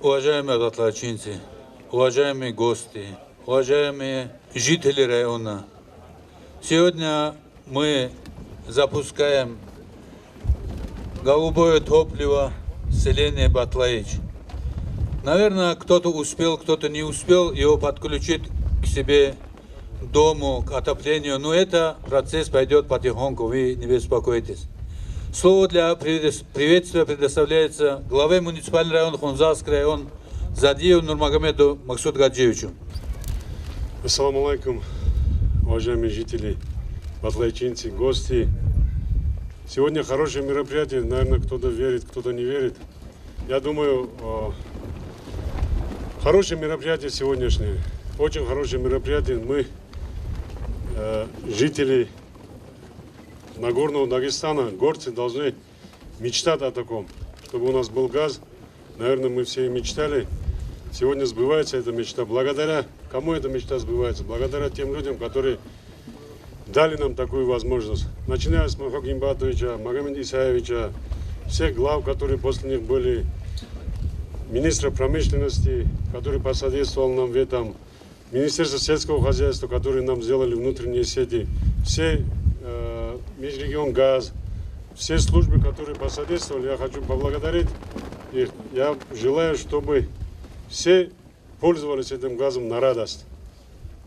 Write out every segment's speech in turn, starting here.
Уважаемые батлачинцы, уважаемые гости, уважаемые жители района, сегодня мы запускаем голубое топливо селения Батлаич. Наверное, кто-то успел, кто-то не успел его подключить к себе дому, к отоплению, но это процесс пойдет потихоньку, вы не беспокойтесь. Слово для приветствия предоставляется главе муниципального района Хунзарский район Задиеву Нурмагомеду Максуд Гаджиевичу. Ассаламу алейкум, уважаемые жители, батлайчинцы, гости. Сегодня хорошее мероприятие, наверное, кто-то верит, кто-то не верит. Я думаю, хорошее мероприятие сегодняшнее, очень хорошее мероприятие. Мы, жители Нагорного Дагестана, горцы, должны мечтать о таком, чтобы у нас был газ. Наверное, мы все мечтали. Сегодня сбывается эта мечта. Благодаря кому эта мечта сбывается? Благодаря тем людям, которые дали нам такую возможность. Начиная с Махмуда Гимбатовича, Магомеда Исаевича, всех глав, которые после них были, министра промышленности, который посодействовал нам в этом, Министерство сельского хозяйства, которые нам сделали внутренние сети, все Межрегион газ, все службы, которые посодействовали, я хочу поблагодарить их. Я желаю, чтобы все пользовались этим газом на радость,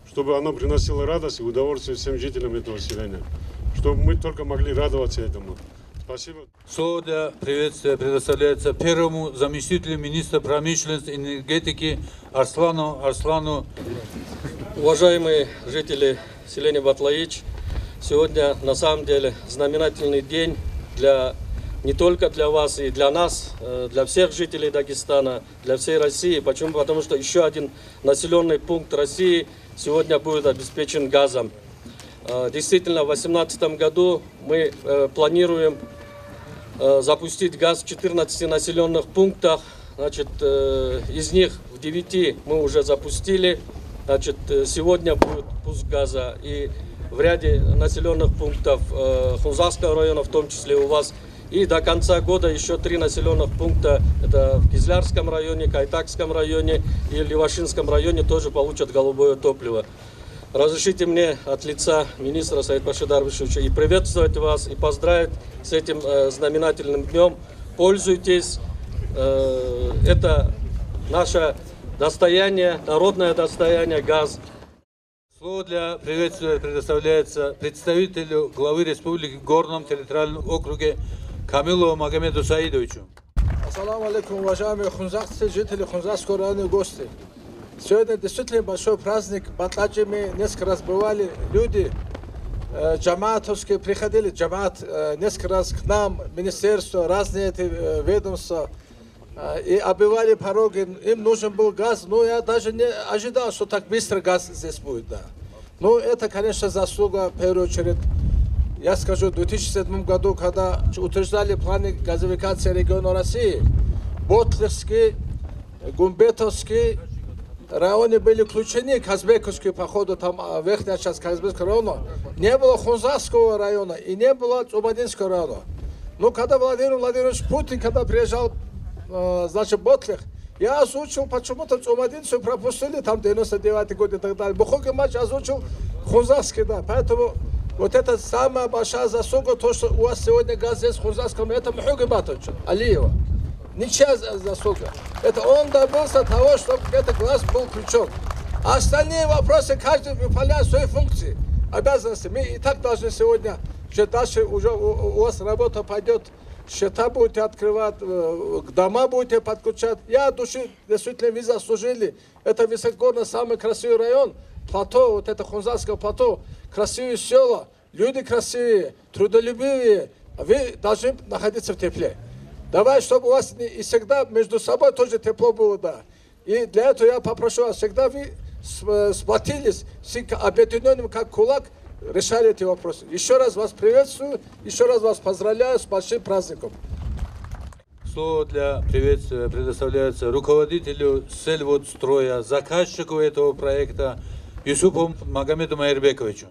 чтобы оно приносило радость и удовольствие всем жителям этого селения, чтобы мы только могли радоваться этому. Спасибо. Слово для приветствия предоставляется первому заместителю министра промышленности и энергетики Арслану. Уважаемые жители селения Батлаич, сегодня на самом деле знаменательный день не только для вас и для нас, для всех жителей Дагестана, для всей России. Почему? Потому что еще один населенный пункт России сегодня будет обеспечен газом. Действительно, в 2018 году мы планируем запустить газ в 14 населенных пунктах. Значит, из них в 9 мы уже запустили. Значит, сегодня будет пуск газа и в ряде населенных пунктов Хунзарского района, в том числе у вас. И до конца года еще 3 населенных пункта, это в Кизлярском районе, Кайтакском районе и Левашинском районе, тоже получат голубое топливо. Разрешите мне от лица министра Саидбашира Дарвишевича и приветствовать вас, и поздравить с этим знаменательным днем. Пользуйтесь, это наше достояние, народное достояние, газ. Слово для приветствия предоставляется представителю главы республики в Горном территориальном округе Камилову Магомеду Саидовичу. Ассаламу алейкум, уважаемые хунзарцы, жители Хунзарского района и гости. Сегодня действительно большой праздник. В Батлаче мы несколько раз бывали, люди джамаатовские приходили, джамаат несколько раз к нам, министерство, разные эти ведомства, и оббивали пороги. Им нужен был газ, но я даже не ожидал, что так быстро газ здесь будет. Да. Ну, это, конечно, заслуга, в первую очередь. Я скажу, в 2007 году, когда утверждали планы газификации региона России, Ботлихский, Гумбетовский районы были включены, Казбековский, походу, там верхняя часть Казбекского района, не было Хунзарского района и не было Цумадинского района. Но когда Владимир Владимирович Путин, когда приезжал, значит, Ботлих, я озвучил, почему-то Цумадинцу пропустили, там 99-й год и так далее. Бухоки матч озвучил Хунзарский, да, поэтому вот это самая большая заслуга, то, что у вас сегодня газ здесь в Хунзарском, это Мухуги Батович, Алиева. Ничья заслуга. Это он добился того, чтобы этот глаз был включен. А остальные вопросы, каждый выполняет свои функции, обязанности. Мы и так должны сегодня, что дальше уже у вас работа пойдет, счета будете открывать, дома будете подключать. Я от души, действительно, вы заслужили. Это высокогорный, самый красивый район, плато, вот это Хунзарское плато, красивые села, люди красивые, трудолюбивые. Вы должны находиться в тепле. Давай, чтобы у вас и всегда между собой тоже тепло было, да. И для этого я попрошу вас, всегда вы сплотились, объединенным как кулак, решали эти вопросы. Еще раз вас приветствую, еще раз вас поздравляю с большим праздником. Слово для приветствия предоставляется руководителю Сельводстроя, заказчику этого проекта Юсупу Магомеду Майербековичу.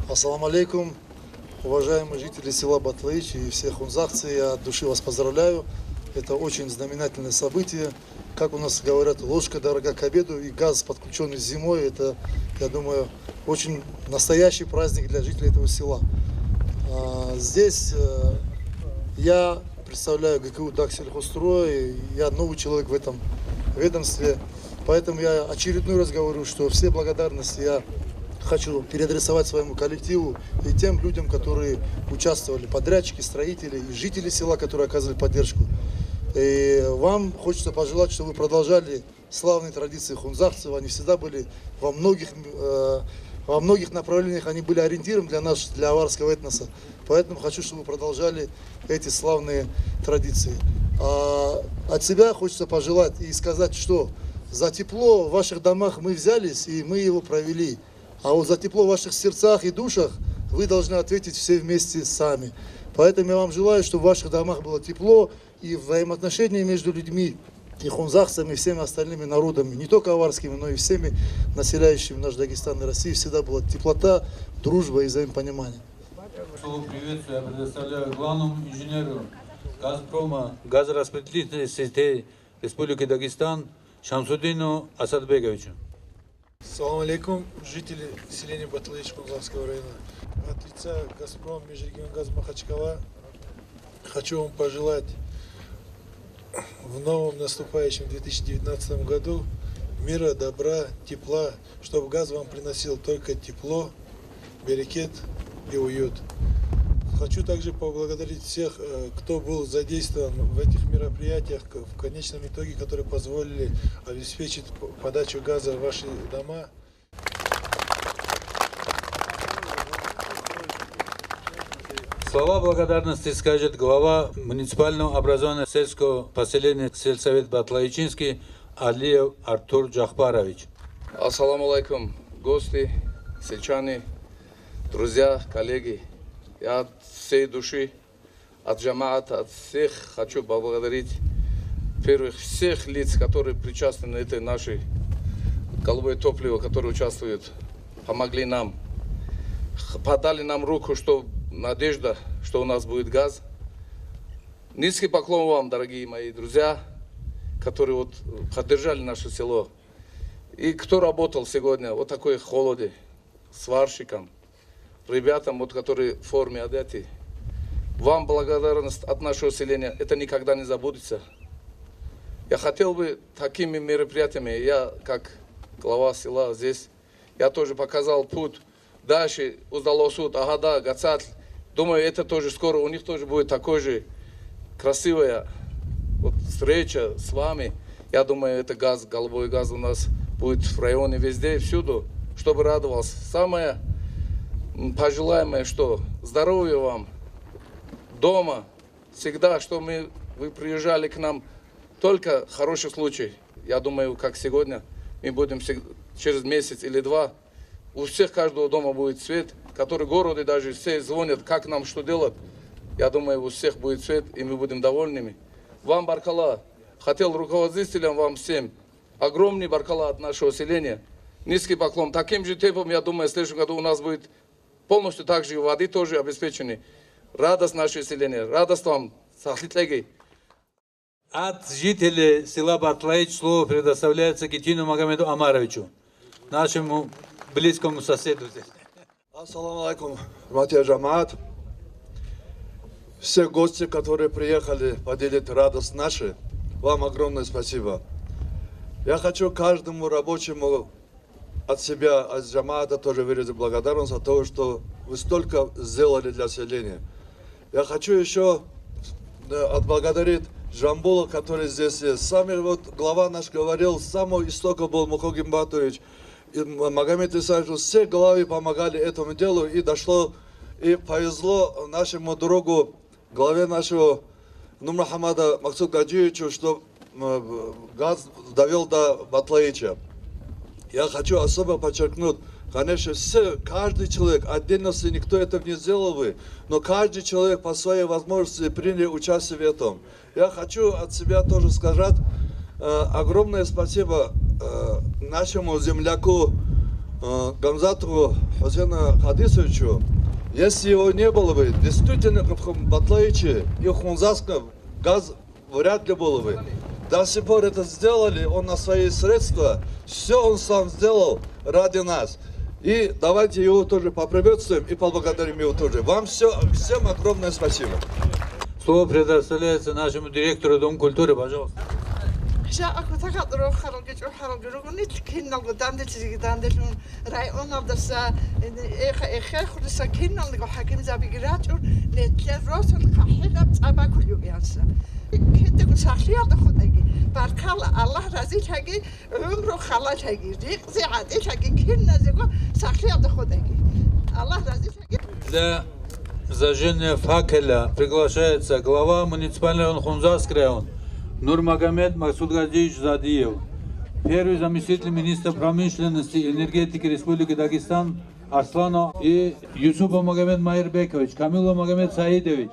Ассаламу алейкум, уважаемые жители села Батлаич и все хунзарцы, я от души вас поздравляю Это очень знаменательное событие. Как у нас говорят, ложка дорога к обеду, и газ, подключенный зимой, это, я думаю, очень настоящий праздник для жителей этого села. Здесь я представляю ГКУ Даксельхозстрой, я новый человек в этом ведомстве, поэтому я очередной раз говорю, что все благодарности я хочу переадресовать своему коллективу и тем людям, которые участвовали, подрядчики, строители и жители села, которые оказывали поддержку. И вам хочется пожелать, чтобы вы продолжали славные традиции хунзахцев. Они всегда были во многих направлениях, они были ориентиром для нас, для аварского этноса. Поэтому хочу, чтобы вы продолжали эти славные традиции. От себя хочется пожелать и сказать, что за тепло в ваших домах мы взялись и мы его провели. А вот за тепло в ваших сердцах и душах вы должны ответить все вместе сами. Поэтому я вам желаю, чтобы в ваших домах было тепло и взаимоотношения между людьми, и хунзахцами, и всеми остальными народами, не только аварскими, но и всеми населяющими наш Дагестан и Россию, всегда была теплота, дружба и взаимопонимание. Слово приветствия я предоставляю главному инженеру Газпрома газораспределительной сети Республики Дагестан Шамсуддину Асадбековичу. Салам алейкум, жители селения Батлаич Хунзахского района. От лица Газпром Межрегионгаз Махачкала хочу вам пожелать в новом наступающем 2019 году мира, добра, тепла, чтобы газ вам приносил только тепло, берекет и уют. Хочу также поблагодарить всех, кто был задействован в этих мероприятиях, в конечном итоге, которые позволили обеспечить подачу газа в ваши дома. Слова благодарности скажет глава муниципального образования сельского поселения сельсовет Батлаичинский Алиев Артур Джахбарович. Ассаламу алейкум, гости, сельчане, друзья, коллеги. Я от всей души, от джамаата, от всех хочу поблагодарить первых всех лиц, которые причастны на этой нашей голубое топливо, которые участвуют, помогли нам, подали нам руку, что надежда, что у нас будет газ. Низкий поклон вам, дорогие мои друзья, которые вот поддержали наше село. И кто работал сегодня вот такой холоде, сварщиком, ребятам, вот, которые в форме одеты. Вам благодарность от нашего селения, это никогда не забудется. Я хотел бы такими мероприятиями, я как глава села здесь, я тоже показал путь. Дальше Уздалосуд, Агада, Гацатль. Думаю, это тоже скоро у них тоже будет такой же красивая вот встреча с вами. Я думаю, это газ, голубой газ у нас будет в районе везде, всюду, чтобы радовался. Самое пожелаемое, что здоровья вам дома, всегда, что вы приезжали к нам, только хороший случай. Я думаю, как сегодня, мы будем через месяц или два, у всех каждого дома будет свет, который в городе даже все звонят, как нам что делать. Я думаю, у всех будет свет, и мы будем довольными. Вам баркала, хотел руководителям вам всем, огромный баркала от нашего селения, низкий поклон. Таким же темпом, я думаю, в следующем году у нас будет полностью так же воды тоже обеспечены. Радость нашего селения, радость вам, сахлитлеги. От жителей села Батлаич слово предоставляется Гитину Магомеду Амаровичу, нашему близкому соседу здесь. Ассаламу алейкум, братья джамаат. Все гости, которые приехали поделить радость нашу, вам огромное спасибо. Я хочу каждому рабочему от себя, от джамаата тоже выразить благодарность за то, что вы столько сделали для селения. Я хочу еще отблагодарить Жамбула, который здесь есть. Сами вот глава наш говорил, с самого истока был Мухогин Батович. И Магомед Исаевич, все главы помогали этому делу, и дошло, и повезло нашему другу, главе нашего Нурмухаммада Максуд Гаджиевичу, что газ довел до Батлаича. Я хочу особо подчеркнуть, конечно, каждый человек, отдельности никто это не сделал бы, но каждый человек по своей возможности принял участие в этом. Я хочу от себя тоже сказать огромное спасибо нашему земляку Гамзату Хусейну Хадисовичу. Если его не было бы, действительно в Батлаиче и в Хунзахском газ вряд ли было бы. До сих пор это сделали, он на свои средства, все он сам сделал ради нас. И давайте его тоже поприветствуем и поблагодарим его тоже. Вам всем огромное спасибо. Слово предоставляется нашему директору Дома культуры, пожалуйста. Для зажжения факела приглашается глава муниципального Хунзарского района Нурмагомед Масудгадиевич Задиев, первый заместитель министра промышленности и энергетики Республики Дагестан Арсланов и Юсупов Магомед Майрбекович, Камилов Магомед Саидович.